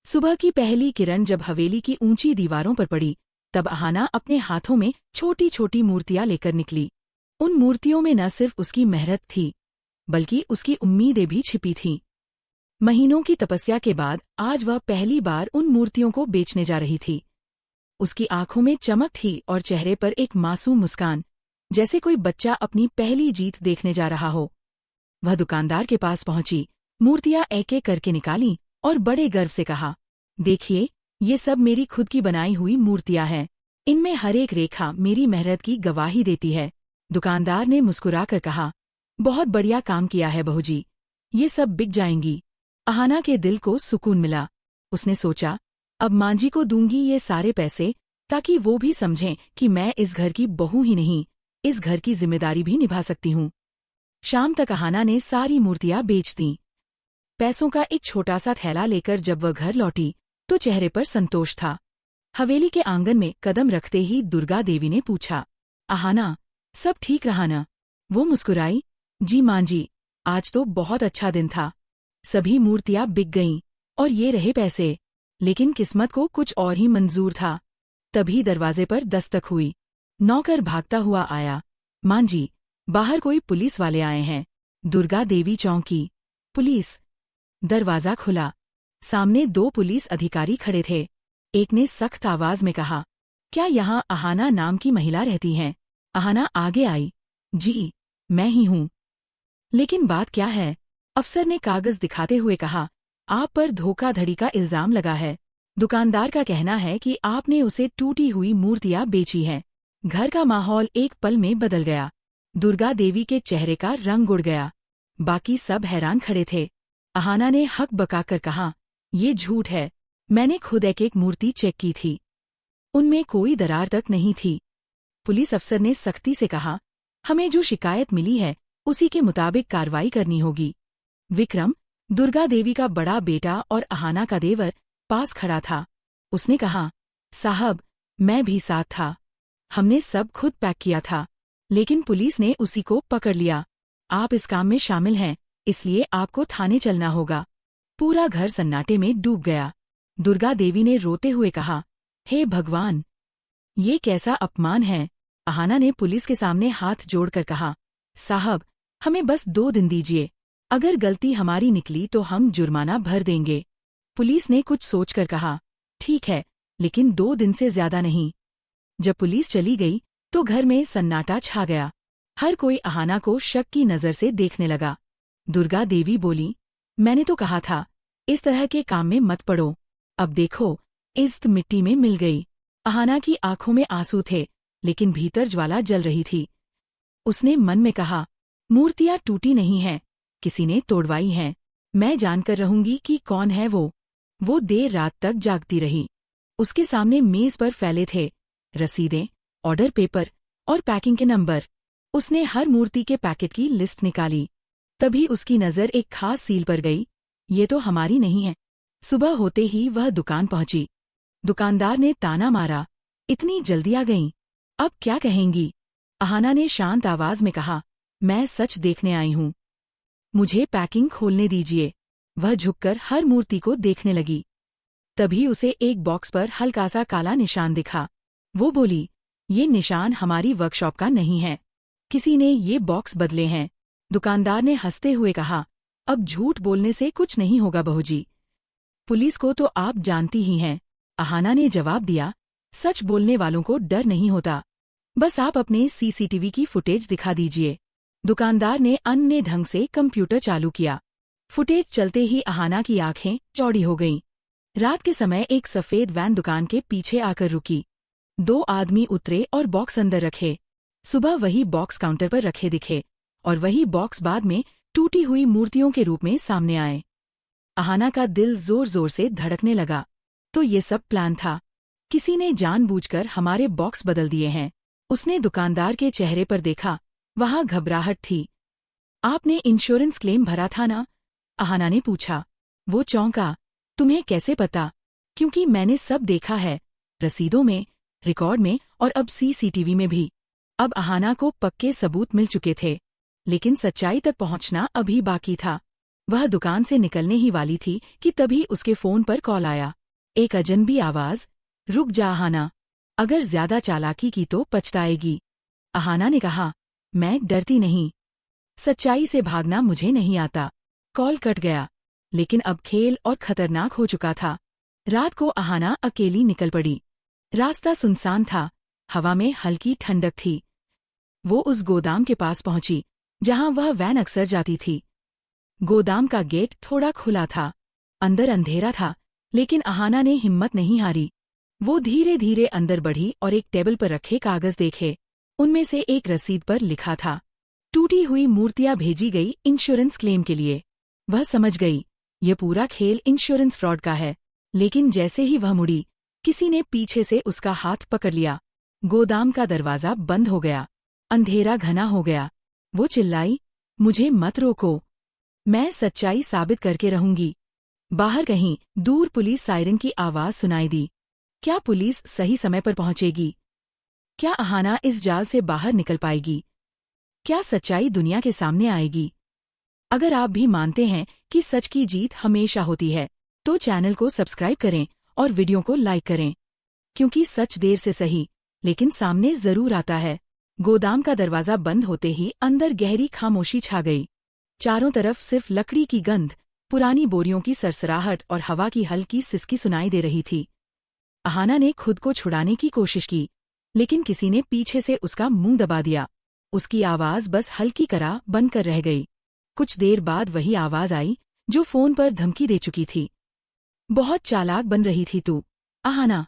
सुबह की पहली किरण जब हवेली की ऊंची दीवारों पर पड़ी, तब अहाना अपने हाथों में छोटी छोटी मूर्तियां लेकर निकली। उन मूर्तियों में न सिर्फ उसकी मेहनत थी, बल्कि उसकी उम्मीदें भी छिपी थीं। महीनों की तपस्या के बाद आज वह पहली बार उन मूर्तियों को बेचने जा रही थी। उसकी आंखों में चमक थी और चेहरे पर एक मासूम मुस्कान, जैसे कोई बच्चा अपनी पहली जीत देखने जा रहा हो। वह दुकानदार के पास पहुंची, मूर्तियां एक एक करके निकाली और बड़े गर्व से कहा, देखिए, ये सब मेरी खुद की बनाई हुई मूर्तियां हैं। इनमें हर एक रेखा मेरी मेहनत की गवाही देती है। दुकानदार ने मुस्कुराकर कहा, बहुत बढ़िया काम किया है बहूजी, ये सब बिक जाएंगी। अहाना के दिल को सुकून मिला। उसने सोचा, अब मांझी को दूंगी ये सारे पैसे, ताकि वो भी समझें कि मैं इस घर की बहू ही नहीं, इस घर की जिम्मेदारी भी निभा सकती हूँ। शाम तक अहाना ने सारी मूर्तियां बेच दीं। पैसों का एक छोटा सा थैला लेकर जब वह घर लौटी, तो चेहरे पर संतोष था। हवेली के आंगन में कदम रखते ही दुर्गा देवी ने पूछा, अहाना, सब ठीक रहा ना? वो मुस्कुराई, जी मांझी, आज तो बहुत अच्छा दिन था। सभी मूर्तियां बिक गईं, और ये रहे पैसे। लेकिन किस्मत को कुछ और ही मंजूर था। तभी दरवाजे पर दस्तक हुई। नौकर भागता हुआ आया, मांझी, बाहर कोई पुलिस वाले आए हैं। दुर्गा देवी चौंकी, पुलिस? दरवाजा खुला। सामने 2 पुलिस अधिकारी खड़े थे। एक ने सख्त आवाज में कहा, क्या यहाँ अहाना नाम की महिला रहती हैं? अहाना आगे आई, जी, मैं ही हूँ। लेकिन बात क्या है? अफसर ने कागज दिखाते हुए कहा, आप पर धोखाधड़ी का इल्जाम लगा है। दुकानदार का कहना है कि आपने उसे टूटी हुई मूर्तियां बेची हैं। घर का माहौल एक पल में बदल गया। दुर्गा देवी के चेहरे का रंग उड़ गया। बाकी सब हैरान खड़े थे। अहाना ने हक बकाकर कहा, ये झूठ है, मैंने खुद एक एक मूर्ति चेक की थी। उनमें कोई दरार तक नहीं थी। पुलिस अफसर ने सख्ती से कहा, हमें जो शिकायत मिली है, उसी के मुताबिक कार्रवाई करनी होगी। विक्रम, दुर्गा देवी का बड़ा बेटा और अहाना का देवर, पास खड़ा था। उसने कहा, साहब, मैं भी साथ था। हमने सब खुद पैक किया था, लेकिन पुलिस ने उसी को पकड़ लिया। आप इस काम में शामिल हैं, इसलिए आपको थाने चलना होगा। पूरा घर सन्नाटे में डूब गया। दुर्गा देवी ने रोते हुए कहा, हे भगवान, ये कैसा अपमान है। अहाना ने पुलिस के सामने हाथ जोड़कर कहा, साहब, हमें बस 2 दिन दीजिए। अगर गलती हमारी निकली तो हम जुर्माना भर देंगे। पुलिस ने कुछ सोचकर कहा, ठीक है, लेकिन 2 दिन से ज्यादा नहीं। जब पुलिस चली गई तो घर में सन्नाटा छा गया। हर कोई अहाना को शक की नजर से देखने लगा। दुर्गा देवी बोली, मैंने तो कहा था, इस तरह के काम में मत पड़ो। अब देखो, इज्जत मिट्टी में मिल गई। अहाना की आंखों में आंसू थे, लेकिन भीतर ज्वाला जल रही थी। उसने मन में कहा, मूर्तियां टूटी नहीं हैं, किसी ने तोड़वाई हैं। मैं जानकर रहूंगी कि कौन है वो। वो देर रात तक जागती रही। उसके सामने मेज पर फैले थे रसीदें, ऑर्डर पेपर और पैकिंग के नंबर। उसने हर मूर्ति के पैकेट की लिस्ट निकाली। तभी उसकी नज़र एक खास सील पर गई। ये तो हमारी नहीं है। सुबह होते ही वह दुकान पहुंची। दुकानदार ने ताना मारा, इतनी जल्दी आ गईं? अब क्या कहेंगी? अहाना ने शांत आवाज में कहा, मैं सच देखने आई हूँ। मुझे पैकिंग खोलने दीजिए। वह झुककर हर मूर्ति को देखने लगी। तभी उसे एक बॉक्स पर हल्का सा काला निशान दिखा। वो बोली, ये निशान हमारी वर्कशॉप का नहीं है, किसी ने ये बॉक्स बदले हैं। दुकानदार ने हंसते हुए कहा, अब झूठ बोलने से कुछ नहीं होगा बहूजी। पुलिस को तो आप जानती ही हैं। अहाना ने जवाब दिया, सच बोलने वालों को डर नहीं होता। बस आप अपने सीसीटीवी की फुटेज दिखा दीजिए। दुकानदार ने अन्य ढंग से कंप्यूटर चालू किया। फुटेज चलते ही अहाना की आंखें चौड़ी हो गईं। रात के समय एक सफेद वैन दुकान के पीछे आकर रुकी। 2 आदमी उतरे और बॉक्स अंदर रखे। सुबह वही बॉक्स काउंटर पर रखे दिखे, और वही बॉक्स बाद में टूटी हुई मूर्तियों के रूप में सामने आए। अहाना का दिल जोर जोर से धड़कने लगा। तो ये सब प्लान था। किसी ने जानबूझकर हमारे बॉक्स बदल दिए हैं। उसने दुकानदार के चेहरे पर देखा, वहां घबराहट थी। आपने इंश्योरेंस क्लेम भरा था ना? अहाना ने पूछा। वो चौंका, तुम्हें कैसे पता? क्योंकि मैंने सब देखा है, रसीदों में, रिकॉर्ड में और अब सीसीटीवी में भी। अब अहाना को पक्के सबूत मिल चुके थे, लेकिन सच्चाई तक पहुंचना अभी बाकी था। वह दुकान से निकलने ही वाली थी कि तभी उसके फोन पर कॉल आया। एक अजनबी आवाज, रुक जा अहाना, अगर ज्यादा चालाकी की तो पछताएगी। अहाना ने कहा, मैं डरती नहीं, सच्चाई से भागना मुझे नहीं आता। कॉल कट गया, लेकिन अब खेल और खतरनाक हो चुका था। रात को अहाना अकेली निकल पड़ी। रास्ता सुनसान था, हवा में हल्की ठंडक थी। वो उस गोदाम के पास पहुंची जहां वह वैन अक्सर जाती थी। गोदाम का गेट थोड़ा खुला था, अंदर अंधेरा था, लेकिन अहाना ने हिम्मत नहीं हारी। वो धीरे धीरे अंदर बढ़ी और एक टेबल पर रखे कागज देखे। उनमें से एक रसीद पर लिखा था, टूटी हुई मूर्तियां भेजी गई इंश्योरेंस क्लेम के लिए। वह समझ गई, यह पूरा खेल इंश्योरेंस फ्रॉड का है। लेकिन जैसे ही वह मुड़ी, किसी ने पीछे से उसका हाथ पकड़ लिया। गोदाम का दरवाजा बंद हो गया, अंधेरा घना हो गया। वो चिल्लाई, मुझे मत रोको, मैं सच्चाई साबित करके रहूंगी। बाहर कहीं दूर पुलिस सायरन की आवाज सुनाई दी। क्या पुलिस सही समय पर पहुंचेगी? क्या अहाना इस जाल से बाहर निकल पाएगी? क्या सच्चाई दुनिया के सामने आएगी? अगर आप भी मानते हैं कि सच की जीत हमेशा होती है, तो चैनल को सब्सक्राइब करें और वीडियो को लाइक करें, क्योंकि सच देर से सही लेकिन सामने जरूर आता है। गोदाम का दरवाजा बंद होते ही अंदर गहरी खामोशी छा गई। चारों तरफ सिर्फ लकड़ी की गंध, पुरानी बोरियों की सरसराहट और हवा की हल्की सिसकी सुनाई दे रही थी। अहाना ने खुद को छुड़ाने की कोशिश की, लेकिन किसी ने पीछे से उसका मुंह दबा दिया। उसकी आवाज बस हल्की करा बनकर रह गई। कुछ देर बाद वही आवाज आई जो फोन पर धमकी दे चुकी थी। बहुत चालाक बन रही थी तू, अहाना।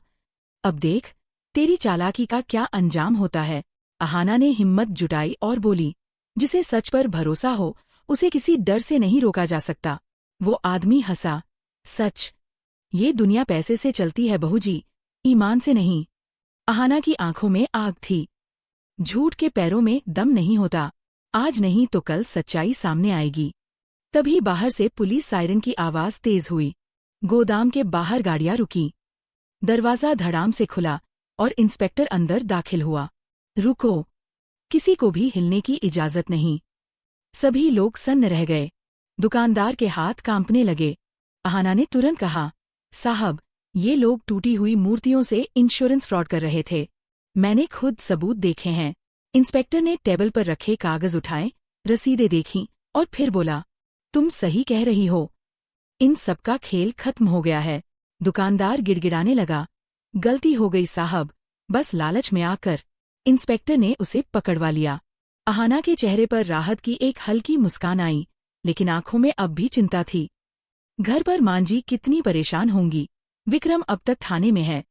अब देख, तेरी चालाकी का क्या अंजाम होता है। अहाना ने हिम्मत जुटाई और बोली, जिसे सच पर भरोसा हो उसे किसी डर से नहीं रोका जा सकता। वो आदमी हंसा, सच, ये दुनिया पैसे से चलती है बहूजी, ईमान से नहीं। अहाना की आंखों में आग थी। झूठ के पैरों में दम नहीं होता, आज नहीं तो कल सच्चाई सामने आएगी। तभी बाहर से पुलिस सायरन की आवाज तेज हुई। गोदाम के बाहर गाड़ियां रुकी। दरवाजा धड़ाम से खुला और इंस्पेक्टर अंदर दाखिल हुआ। रुको, किसी को भी हिलने की इजाजत नहीं। सभी लोग सन्न रह गए। दुकानदार के हाथ कांपने लगे। अहाना ने तुरंत कहा, साहब, ये लोग टूटी हुई मूर्तियों से इंश्योरेंस फ्रॉड कर रहे थे। मैंने खुद सबूत देखे हैं। इंस्पेक्टर ने टेबल पर रखे कागज उठाए, रसीदें देखीं और फिर बोला, तुम सही कह रही हो, इन सबका खेल खत्म हो गया है। दुकानदार गिड़गिड़ाने लगा, गलती हो गई साहब, बस लालच में आकर। इंस्पेक्टर ने उसे पकड़वा लिया। अहाना के चेहरे पर राहत की एक हल्की मुस्कान आई, लेकिन आंखों में अब भी चिंता थी। घर पर मांझी कितनी परेशान होंगी। विक्रम अब तक थाने में है,